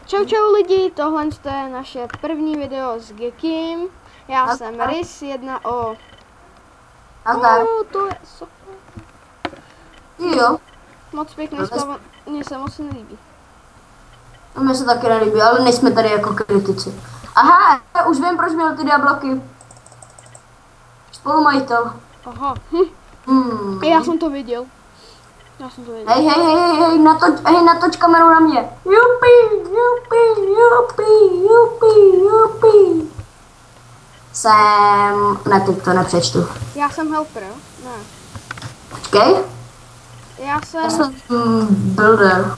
Čau čau lidi, tohle je naše první video s Gekim. Já jsem Rys1O. To je super. Jo. Moc pěkný spava, mně se moc nelíbí. Mně se taky nelíbí, ale nejsme tady jako kritici. Aha, už vím, proč měl ty diabloky. Spolumajitel. Aha. Já jsem to viděl. Hej, natoč kameru na mě. Jupi. Ne, teď to nepřečtu. Já jsem helper, jo? Ne. Počkej. Já jsem builder.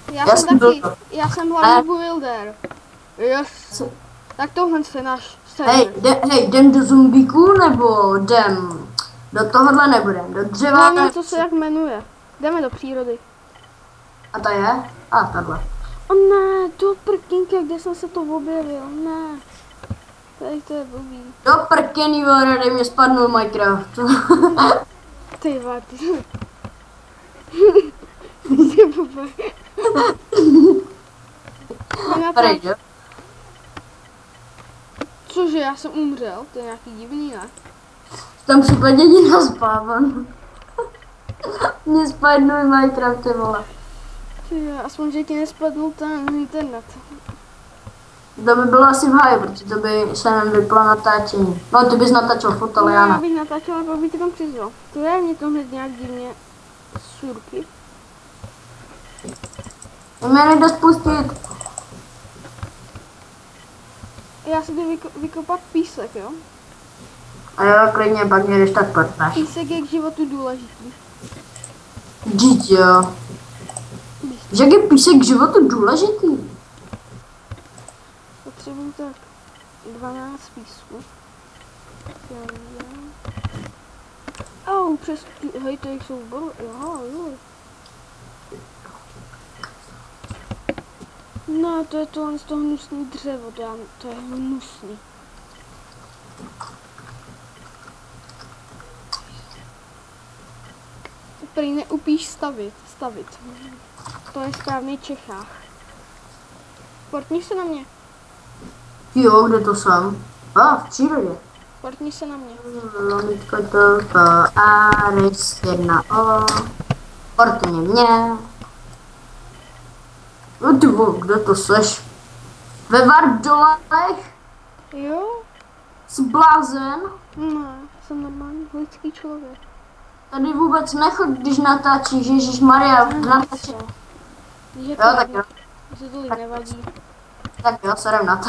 Já jsem hlavní builder. Yes. Tak tohle je náš server. Hej, jdem do zombíků nebo jdem do tohohle nebudem, do dřeva. Hlavně co se jak jmenuje. Jdeme do přírody. A ta je? A tahle. O ne, do prkínka, kde jsem se to objevil, ne. Tady to je blbý. Do prkení, dej mě spadnul Minecraft. Ty vole, ty jsi blbý. Cože, já jsem umřel? To je nějaký divný, ne? V tom případě jdi naspávan. Mě spadnul Minecraft, ty vole. Ty, aspoň, že ti nespadnul ten internet. To by bylo asi v háji, protože to by se nám vyplo natáčení. No, ty bys natáčel furt, ale já ne. Já bych natáčela, pak bych tě tam přizval. To je mě to hned nějak divně surky. Mě nejde spustit. Já si jdu vykopat písek, jo? A jo, klidně, pak mě jdeš tak partneš. Písek je k životu důležitý. Dít jo. Že je písek k životu důležitý? Potřebuji tak 12 písků. Au, přes... Hej, to jsou boru... Jo. No, to je tohle z toho hnusný dřevo, to je hnusný. Prý neupíš stavit. To je správný Čechách. Portni se na mě. Jo, kde to jsem? V přírodě. Portni se na mě. Lomitko to a Rys1O. Portni mě. No ty vole, kde to seš? Ve Vardolech? Jo? Jsi blázen? Ne, jsem normální lidský člověk. Tady vůbec nechod, když natáčíš, ježišmarja, natáčí. Jo, tak jo. Se tolik nevadí. Tak jo, serem na to.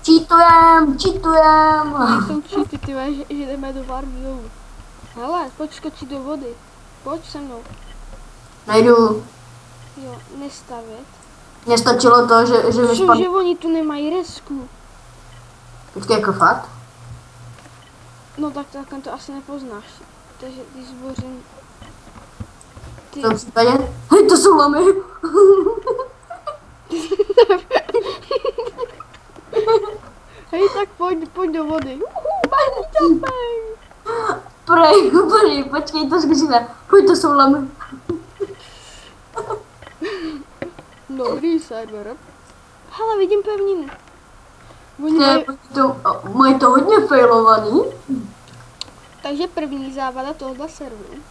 Cheatujem. Nejsou cheaty, ty že jdeme do Vardolu. Hele, pojď skočit do vody. Pojď se mnou. Nejdu. Jo, nestavit. Mně stačilo to, že mi spadl. Že oni tu nemají resku. Počkej, jako fakt? No tak to asi nepoznáš. Takže když zbořím... V tom případě? Hej, to jsou lamy. Hej, tak pojď do vody. Prej, počkej, to zkusíme. Pojď, to jsou lamy. Dobrý server. Hele, vidím pevninu. Mají to hodně failovaný. Takže první závada tohoto serveru.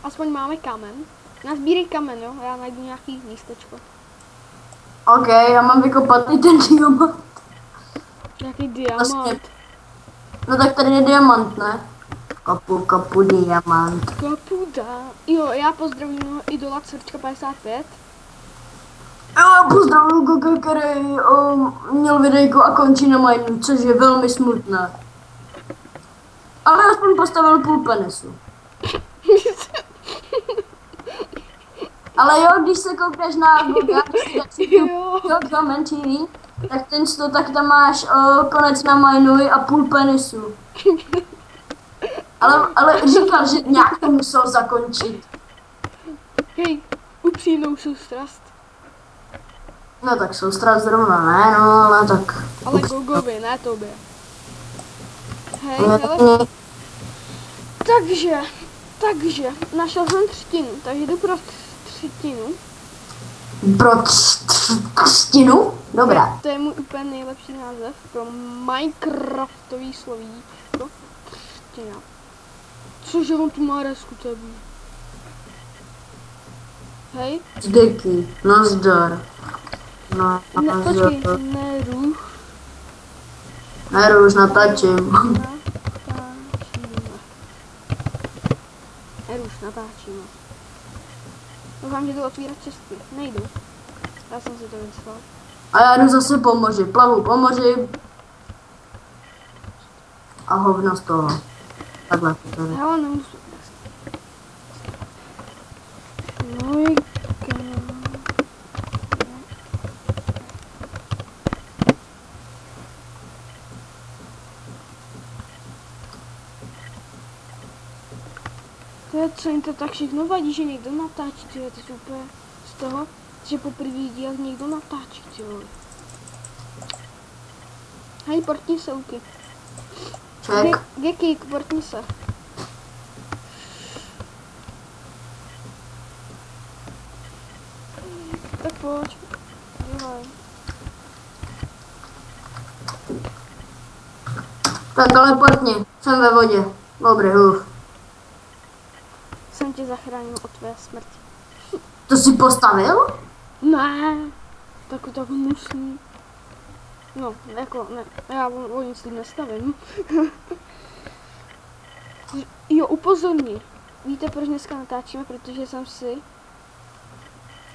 Aspoň máme kamen. Nazbírej kamen, jo? Já najdu nějaký místečko. OK, já mám vykopat i ten diamant. Nějaký diamant. No tak tady je diamant, ne? Kapu diamant. Jo, já pozdravím idola Cvrčka 55. Já pozdravuju Goga, který měl videjko a končí na mineu, což je velmi smutné. Ale aspoň postavil půl penisu. Ale jo, když se koukneš na Goga, Goga TV, tak tak tam máš konec na mineu a půl penisu. Ale říkal, že nějak to musel zakončit. Hej, upřímnou soustrast. No tak soustrast zrovna ne, no ale tak... Ale Gogovi, ne tobě. Hej, hele. Takže, našel jsem třetinu, takže jdu pro třetinu. Pro křtinu? Dobrá. To je můj úplně nejlepší název pro Minecraftový slovíčko. Křtina. Cože on tu má resku tebí? Hej? Zdeky, nazdar. Ne, počkej, neruch. Už natáčím. Neruš, natáčíme. Doufám, že to otvírat česky. Nejdu. Já jsem si to vyslal. A já jdu zase po moři, plavu po moři. A hovno z toho. Takhle. Tady. Hele, nemusím. No i to je, co jim to tak všechno vadí, že někdo natáčí, tyhle, to je úplně z toho, že po první dílech někdo natáčí, tyhle. Hej, portni se, Uky. Ček. Geky, portni se. Tak pojď. Dělej. Tak ale portni, jsem ve vodě. Dobrý, Jsem tě zachránil od tvé smrti. To jsi postavil? Ne, tak hnusný. No, jako ne, já o nic tím nestavím. Jo, upozorni. Víte, proč dneska natáčíme? Protože jsem si...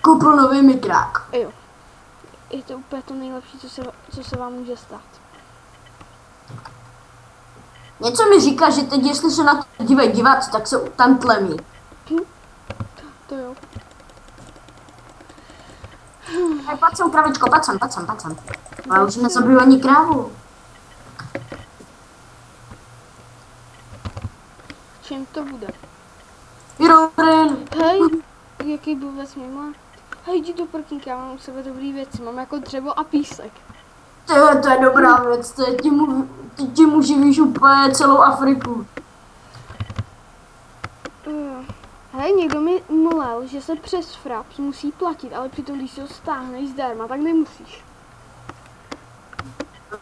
Koupil nový mikrák. Jo. Je to úplně to nejlepší, co se vám může stát. Něco mi říká, že teď, jestli se na to dívají diváci, tak se tam tlemí. To jo. Hej, pojď sem, kravičko, pojď sem. Ale už nezabiju ani krávu. Čím to bude? Jurin. Hej, jaký blbec mě má? Hej, jdi do prkínka, já mám u sebe dobrý věci, mám jako dřevo a písek. To je dobrá věc, tím uživíš úplně celou Afriku. Hej, někdo mi mlel, že se přes Fraps musí platit, ale přitom když si ho stáhneš zdarma, tak nemusíš.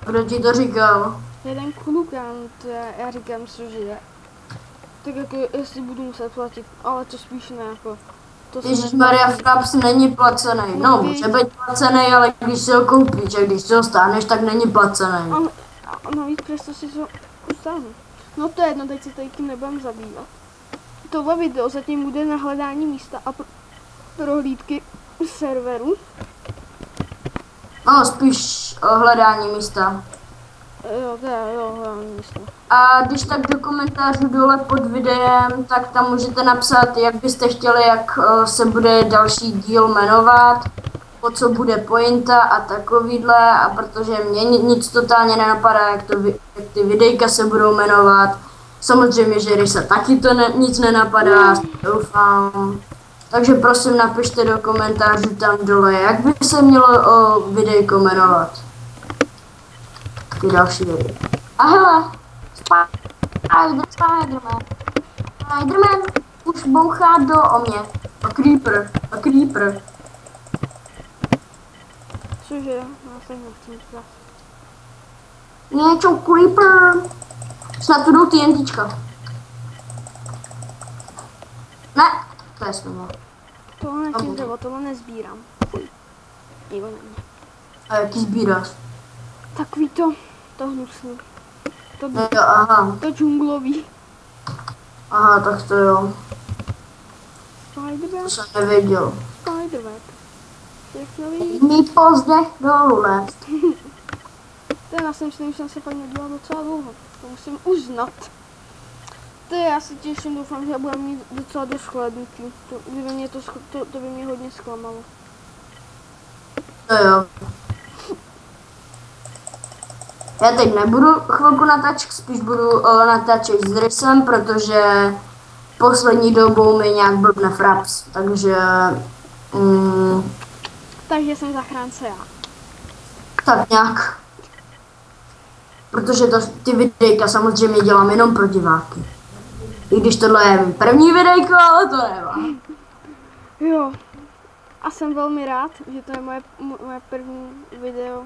Kdo ti to říkal? Jeden kluk, já říkám, cože. Tak jako, jestli budu muset platit, ale to spíš ne, jako. Ježišmarja, Fraps není placený. No, může být placený, ale když si ho koupíš a když si ho stáhneš, tak není placený. A navíc přesto si to stáhnu. No to je jedno, teď se tady tím nebudem zabývat. Tohle video zatím bude na hledání místa a prohlídky serveru. No, spíš o hledání místa. Jo, to je, jo, hledání místa. A když tak do komentářů dole pod videem, tak tam můžete napsat, jak byste chtěli, jak se bude další díl jmenovat, po co bude pointa a takovýhle, a protože mě nic totálně nenapadá, jak ty videjka se budou jmenovat. Samozřejmě, že Rysa taky to nic nenapadá, doufám. Takže prosím, napište do komentářů tam dole, jak by se mělo o videjko jmenovat. Ty další videa. A hele, Spiderman už bouchá o mě. A Creeper. Cože, já se nechci říkat. Něco Creeper. Snad tu jdou ty jentička. Ne, to je svině. Tohle nechci dřevo, tohle nezbírám. Nikdo není. A jaký sbíráš? Takový to hnusný. To džunglový. Aha, tak to jo. Spiderweb. To jsem nevěděl. Spiderweb. Mi pozdech dolů nést. Já si myslím, že jsem se fakt nedělal docela dlouho. To musím uznat. Já si těším, doufám, že budeme mít docela dost chladnutí. To by mě hodně zklamalo. To jo. Já teď nebudu chvilku natáčet, spíš budu natáčet s Rysem, protože poslední dobou mi nějak blbne Fraps, takže... Takže jsem zachránce já. Tak nějak. Protože ty videjka samozřejmě dělám jenom pro diváky. I když tohle je první videjko, ale to nevá. Jo. A jsem velmi rád, že to je moje první video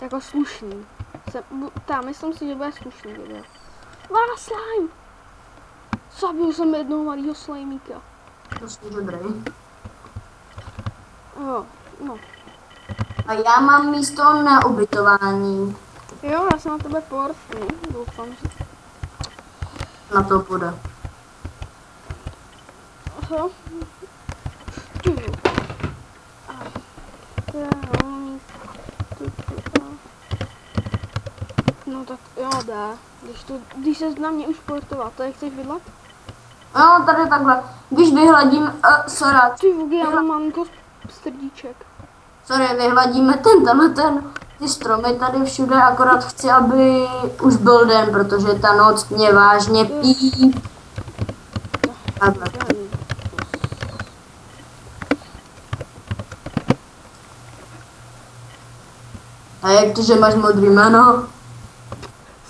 jako slušný. Myslím si, že bude slušný video. Slime! Zabil jsem jednoho malého slimíka. To jsi dobrý. Jo, no. A já mám místo na ubytování. Jo, já jsem na tebe portnu, doufám, že... Na to bude. Aha. No tak jo, dá. Když se na mě už portoval, to jak chceš bydlet? No, tady takhle. Když vyhladím, sorry. Ty vogy, já mám malinko srdíček. Sorry, vyhladíme ty stromy tady všude, akorát chci, aby už byl den, protože ta noc mě vážně pí. Takhle. A jak to, že máš modrý jméno?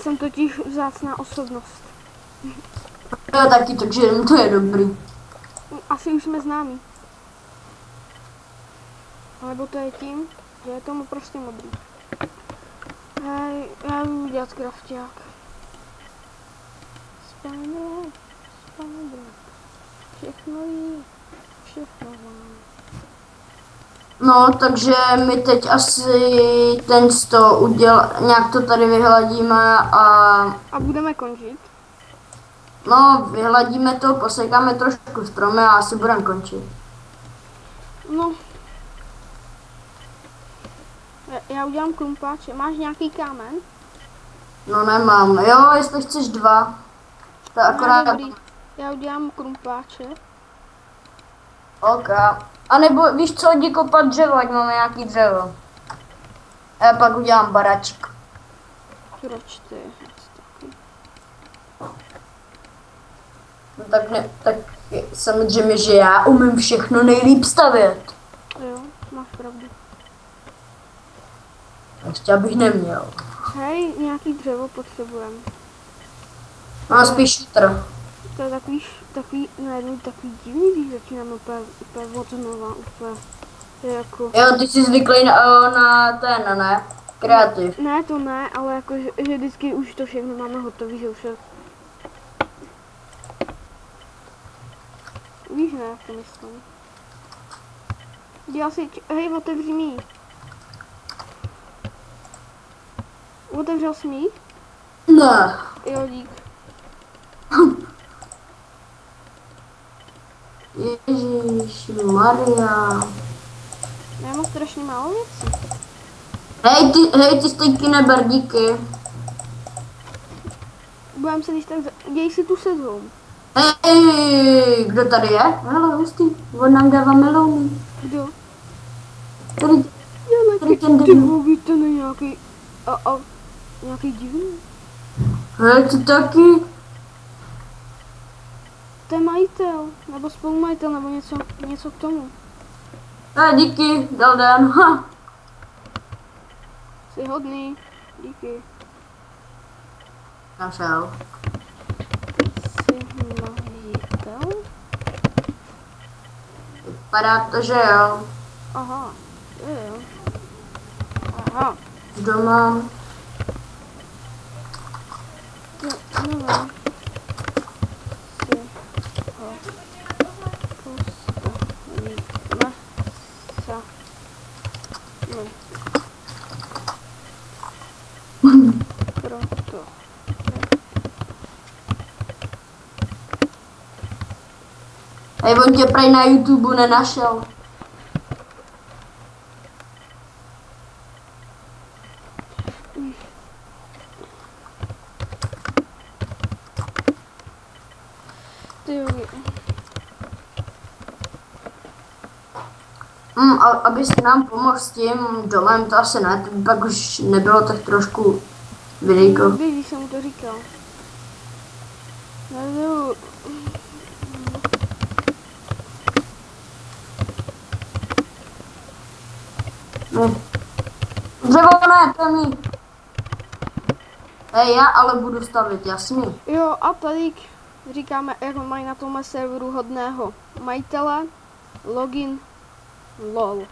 Jsem totiž vzácná osobnost. Jo, taky, takže to je dobrý. Asi už jsme známí. Alebo to je tím, že je tomu prostě modrý. Hej, já budu dělat krafťák. Spider, všechno jí, všechno mám. No, takže my teď asi ten sto nějak to tady vyhladíme A budeme končit? No, vyhladíme to, posekáme trošku stromy a asi budeme končit. No. Já udělám krumpáče. Máš nějaký kámen? No nemám. Jo, jestli chceš 2. To je akorát... Dobrý. Já udělám krumpáče. OK. A nebo víš co, jdi kopat dřevo, ať máme nějaký dřevo. A já pak udělám baraček. Proč ty? No tak ne, tak samozřejmě, že já umím všechno nejlíp stavět. Jo, máš pravdu. Ještě abych neměl. Hej, nějaký dřevo potřebujeme. No spíš šutr. To je takový, najednou takový divný, když začínáme úplně od znova, úplně. To je jako... Jo, ty jsi zvyklý na ten, ne? Kreativ. Ne, to ne, ale jako, že vždycky už to všechno máme hotový, že už je... Víš, ne, jak to myslím. Dělal si, hej, otevři mi. Otevřel jsi mi? Ne. Jo, dík. Ježišmarja. Já mám strašně málo věcí. Hej, ty stejky neber, díky. Budem se když tak, děj si tu sezónu. Hej, kdo tady je? Hele, hustý, on nám dává melouny. Kdo? Tady ten Ty vůbec to není nějaký, nějaký divný. Hej, ty taky. To je majitel, nebo spolumajitel, nebo něco k tomu. Díky, dal den, ha. Jsi hodný, díky. Našel. Jsi majitel? Vypadá to, že jo. Aha, jo. Aha. Doma. No. Proto. Hej, on tě prej na YouTube nenašel. Abys nám pomohl s tím domem, to asi ne, to pak už nebylo tak trošku videjko. Když jsem mu to říkal. No. Dřevo ne, to mý. Hej, já ale budu stavit, jasný. Jo, a tady říkáme, jak mají na tomhle serveru hodného majitele, login, lol.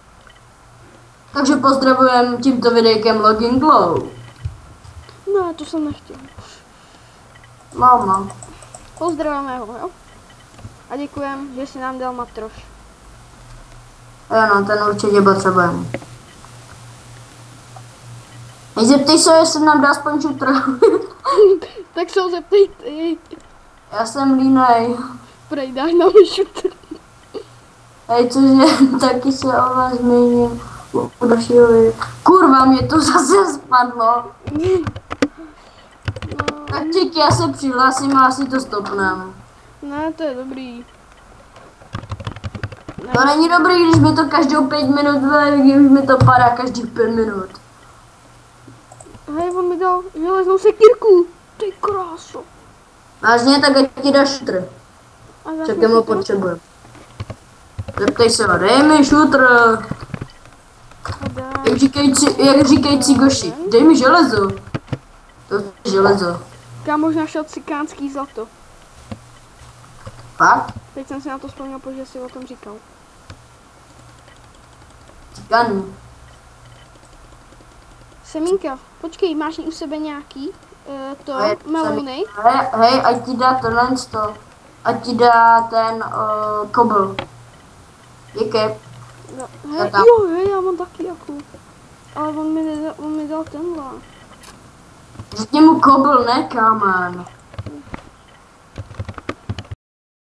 Takže pozdravujem tímto videjkem Login Glow. No, to jsem nechtěl. Máma. Pozdravujeme ho, jo? A děkujem, že si nám dal matroš. Jo, ten určitě potřebujeme. Zeptej se, jestli nám dá aspoň šutr. Tak se ho zeptejte. Já jsem línej. Prej, dáš nám šutr. Hej, cože, taky se o vás zmíním. Udašili. Kurva, mě to zase spadlo. Tak čeky, já se přihlásím a asi to stopneme. Ne, to je dobrý. To není dobrý, když mi to každou 5 minut, když mi to padá každých 5 minut. Hej, on mi dal železnou sekírku. Ty kráso. Vážně, tak ať ti dá šutr. A já Čekem jsem ho si to- potřebujem. Zeptej se ho, dej mi šutr. Dá- Jak říkající Goši, dej mi železo. To je železo. Kámoš našel cikánský zlato. Fakt? Teď jsem si na to vzpomněl, protože jsi o tom říkal. Cikánu. Semínka, počkej, máš u sebe nějaký to Hej, melouny? Hej, ať ti dá tohle to. Ať ti dá ten kobl. Díky. No, hej, tam. jo, hej, já mám taky jako. Ale on mi dal tenhle. Řekni mu kobl, ne kámen.